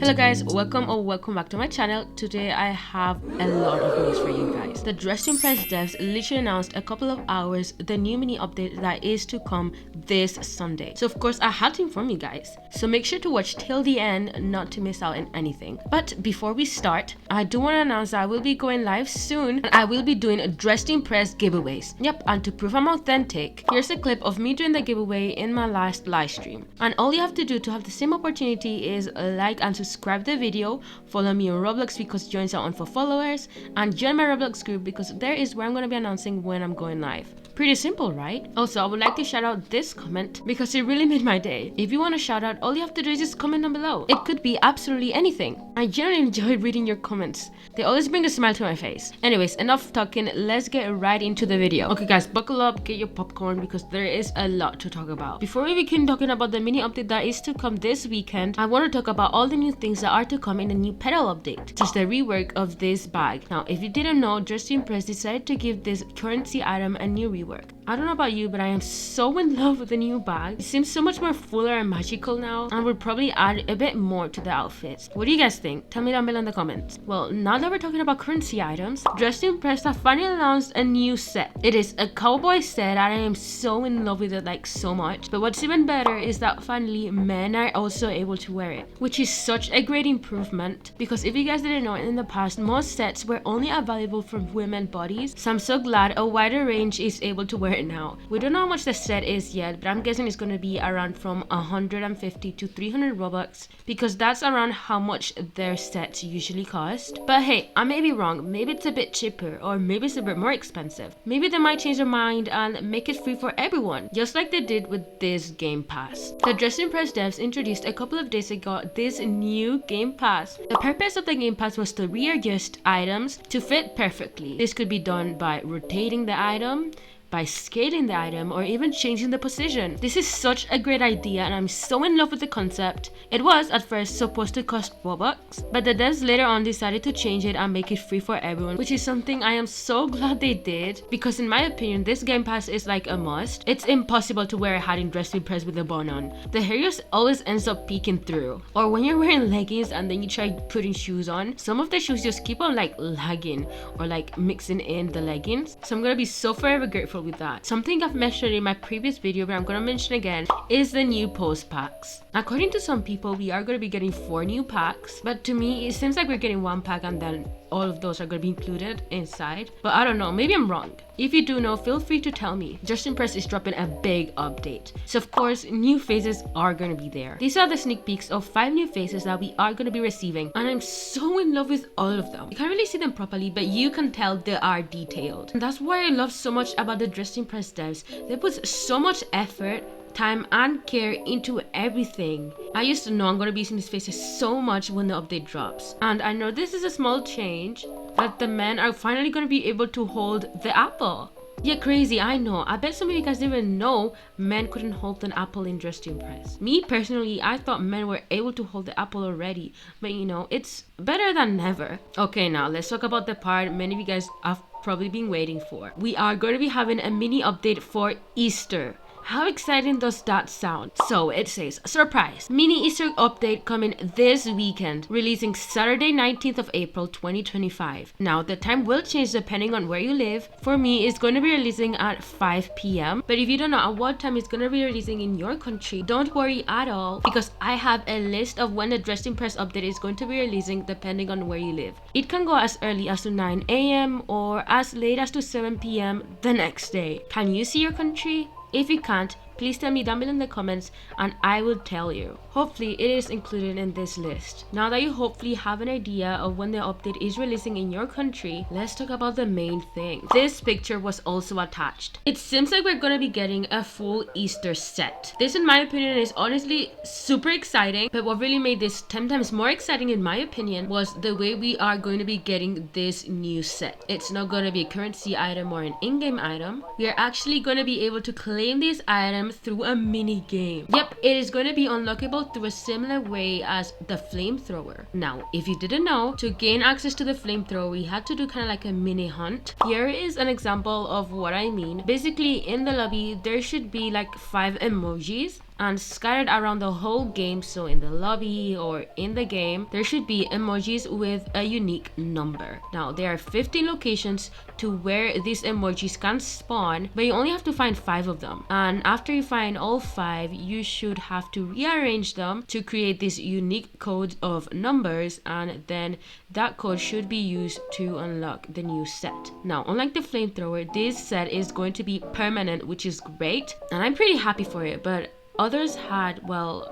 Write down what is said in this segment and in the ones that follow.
Hello guys, welcome back to my channel. Today I have a lot of news for you guys. The dresstoimpress devs literally announced a couple of hours the new mini update that is to come this Sunday. So of course I had to inform you guys. So make sure to watch till the end not to miss out on anything. But before we start, I do want to announce that I will be going live soon and I will be doing dresstoimpress giveaways. Yep, and to prove I'm authentic, here's a clip of me doing the giveaway in my last live stream. And all you have to do to have the same opportunity is like and subscribe the video, follow me on Roblox because joins are on for followers, and join my Roblox group because there is where I'm going to be announcing when I'm going live. Pretty simple, right? Also, I would like to shout out this comment because it really made my day. If you want a shout out, all you have to do is just comment down below. It could be absolutely anything. I generally enjoy reading your comments. They always bring a smile to my face. Anyways, enough talking, let's get right into the video. Okay guys, buckle up, get your popcorn because there is a lot to talk about. Before we begin talking about the mini update that is to come this weekend, I want to talk about all the new things that are to come in the new pedal update, such as the rework of this bag. Now, if you didn't know, dresstoimpress decided to give this currency item a new rework. I don't know about you, but I am so in love with the new bag. It seems so much more fuller and magical now, and will probably add a bit more to the outfits. What do you guys think? Tell me down below in the comments. Well, now that we're talking about currency items, dresstoimpress have finally announced a new set. It is a cowboy set and I am so in love with it, like so much. But what's even better is that finally men are also able to wear it, which is such a great improvement, because if you guys didn't know, in the past most sets were only available for women bodies. So I'm so glad a wider range is able to wear it now. We don't know how much the set is yet, but I'm guessing it's going to be around from 150 to 300 Robux, because that's around how much their sets usually cost. But hey, I may be wrong. Maybe it's a bit cheaper, or maybe it's a bit more expensive. Maybe they might change their mind and make it free for everyone, just like they did with this game pass. The dresstoimpress devs introduced a couple of days ago this new game pass. The purpose of the game pass was to readjust items to fit perfectly. This could be done by rotating the item, by scaling the item, or even changing the position. This is such a great idea and I'm so in love with the concept. It was at first supposed to cost Robux, but the devs later on decided to change it and make it free for everyone, which is something I am so glad they did, because in my opinion this game pass is like a must. It's impossible to wear a hat in dresstoimpress with a bun on. The hair just always ends up peeking through. Or when you're wearing leggings and then you try putting shoes on, some of the shoes just keep on like lagging or like mixing in the leggings. So I'm gonna be so forever grateful with that. Something I've mentioned in my previous video, but I'm gonna mention again, is the new post packs. According to some people, we are gonna be getting 4 new packs, but to me it seems like we're getting 1 pack and then all of those are going to be included inside. But I don't know, maybe I'm wrong. If you do know, feel free to tell me. dresstoimpress is dropping a big update, so of course new faces are going to be there. These are the sneak peeks of 5 new faces that we are going to be receiving, and I'm so in love with all of them. You can't really see them properly, but you can tell they are detailed, and that's why I love so much about the dresstoimpress devs. They put so much effort, time and care into everything. I used to know I'm going to be seeing these faces so much when the update drops, and I know this is a small change, but the men are finally going to be able to hold the apple. Yeah, crazy, I know. I bet some of you guys didn't even know men couldn't hold an apple in dresstoimpress. Me personally, I thought men were able to hold the apple already, but you know, it's better than never. Okay, now let's talk about the part many of you guys have probably been waiting for. We are going to be having a mini update for Easter. How exciting does that sound? So it says, surprise, mini Easter update coming this weekend, releasing Saturday 19th of April 2025. Now the time will change depending on where you live. For me, it's going to be releasing at 5 p.m. But if you don't know at what time it's going to be releasing in your country, don't worry at all, because I have a list of when the dresstoimpress update is going to be releasing depending on where you live. It can go as early as to 9 a.m. or as late as to 7 p.m. the next day. Can you see your country? If you can't, please tell me down below in the comments and I will tell you. Hopefully it is included in this list. Now that you hopefully have an idea of when the update is releasing in your country, let's talk about the main thing. This picture was also attached. It seems like we're gonna be getting a full Easter set. This in my opinion is honestly super exciting, but what really made this 10 times more exciting in my opinion was the way we are going to be getting this new set. It's not going to be a currency item or an in-game item. We are actually going to be able to claim these items through a mini game. Yep, it is going to be unlockable through a similar way as the flamethrower. Now, if you didn't know, to gain access to the flamethrower, we had to do kind of like a mini hunt. Here is an example of what I mean. Basically, in the lobby, there should be like 5 emojis And scattered around the whole game, so in the lobby or in the game, there should be emojis with a unique number. Now there are 15 locations to where these emojis can spawn, but you only have to find 5 of them. And after you find all 5, you should have to rearrange them to create this unique code of numbers, and then that code should be used to unlock the new set. Now, unlike the flamethrower, this set is going to be permanent, which is great, and I'm pretty happy for it, but others had, well,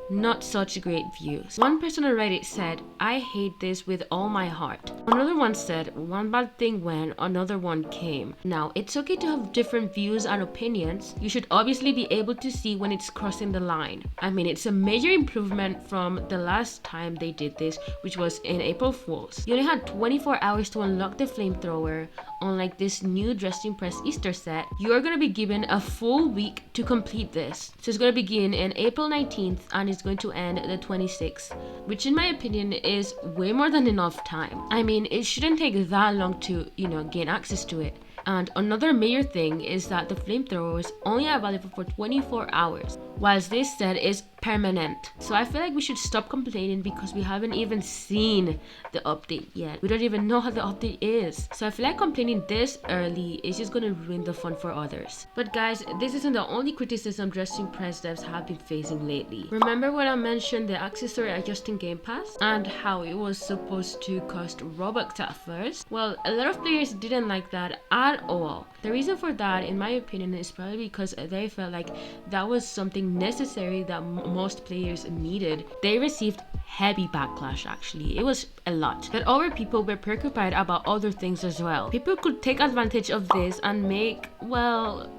not such great views. One person on Reddit said, "I hate this with all my heart." Another one said, "One bad thing when another one came." Now, it's okay to have different views and opinions. You should obviously be able to see when it's crossing the line. I mean, it's a major improvement from the last time they did this, which was in April Fools. You only had 24 hours to unlock the flamethrower. Unlike this new Dress-to-Impress Easter set, you are going to be given a full week to complete this. So it's going to begin in April 19th and it's going to end the 26th, which in my opinion is way more than enough time. I mean, it shouldn't take that long to, gain access to it. And another major thing is that the flamethrower is only available for 24 hours, whilst this set is permanent. So I feel like we should stop complaining because we haven't even seen the update yet. We don't even know how the update is. So I feel like complaining this early is just gonna ruin the fun for others. But guys, this isn't the only criticism Dress-to-Impress devs have been facing lately. Remember when I mentioned the accessory adjusting Game Pass and how it was supposed to cost Robux at first? Well, a lot of players didn't like that at all. The reason for that, in my opinion, is probably because they felt like that was something necessary that most players needed. They received heavy backlash, actually. It was a lot. But other people were preoccupied about other things as well. People could take advantage of this and make, well,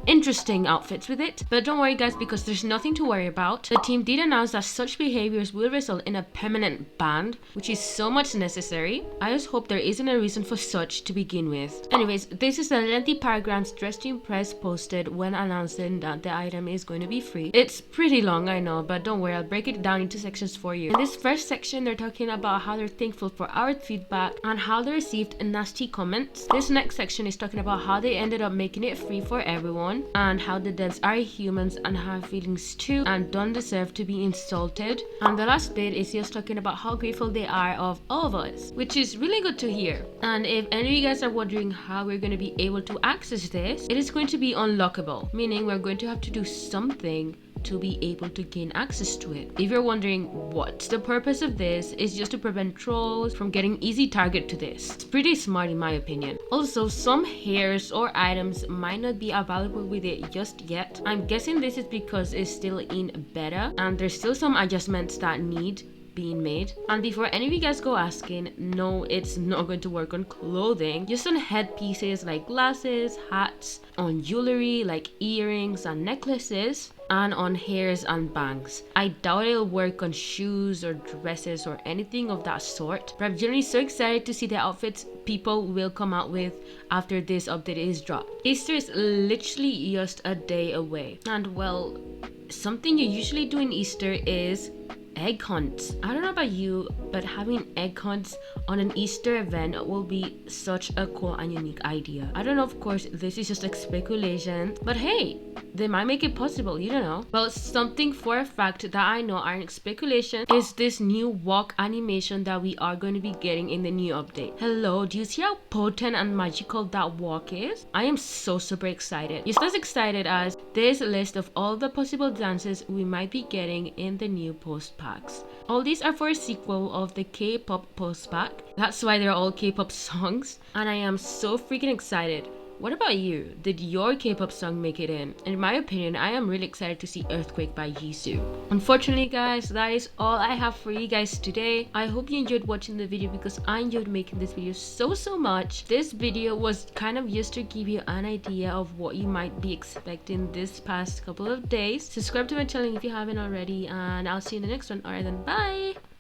interesting outfits with it. But don't worry guys, because there's nothing to worry about. The team did announce that such behaviors will result in a permanent ban, which is so much necessary. I just hope there isn't a reason for such to begin with. Anyways, this is the lengthy paragraphs Dress-to-Impress posted when announcing that the item is going to be free. It's pretty long, I know, but don't worry, I'll break it down into sections for you. In this first section, they're talking about how they're thankful for our feedback and how they received nasty comments. This next section is talking about how they ended up making it free for everyone, and how the devs are humans and have feelings too and don't deserve to be insulted. And the last bit is just talking about how grateful they are of all of us, which is really good to hear. And if any of you guys are wondering how we're going to be able to access this, it is going to be unlockable, meaning we're going to have to do something to be able to gain access to it. If you're wondering what's the purpose of this, it's just to prevent trolls from getting easy target to this. It's pretty smart in my opinion. Also, some hairs or items might not be available with it just yet. I'm guessing this is because it's still in beta and there's still some adjustments that need being made. And before any of you guys go asking, no, it's not going to work on clothing, just on headpieces like glasses, hats, on jewelry like earrings and necklaces, and on hairs and bangs. I doubt it'll work on shoes or dresses or anything of that sort, but I'm generally so excited to see the outfits people will come out with after this update is dropped. Easter is literally just a day away, and well, something you usually do in Easter is egg hunts. I don't know about you, but having egg hunts on an Easter event will be such a cool and unique idea. I don't know, of course, this is just like speculation, but hey, they might make it possible, you don't know. Well, something for a fact that I know aren't speculation is this new walk animation that we are going to be getting in the new update. Hello, do you see how potent and magical that walk is? I am so super excited. Just as excited as this list of all the possible dances we might be getting in the new post packs. All these are for a sequel of the K-pop post pack. That's why they're all K-pop songs, and I am so freaking excited. What about you? Did your K-pop song make it in? In my opinion, I am really excited to see Earthquake by Jisoo. Unfortunately guys, that is all I have for you guys today. I hope you enjoyed watching the video because I enjoyed making this video so much. This video was kind of just to give you an idea of what you might be expecting this past couple of days. Subscribe to my channel if you haven't already, and I'll see you in the next one. Alright then, bye!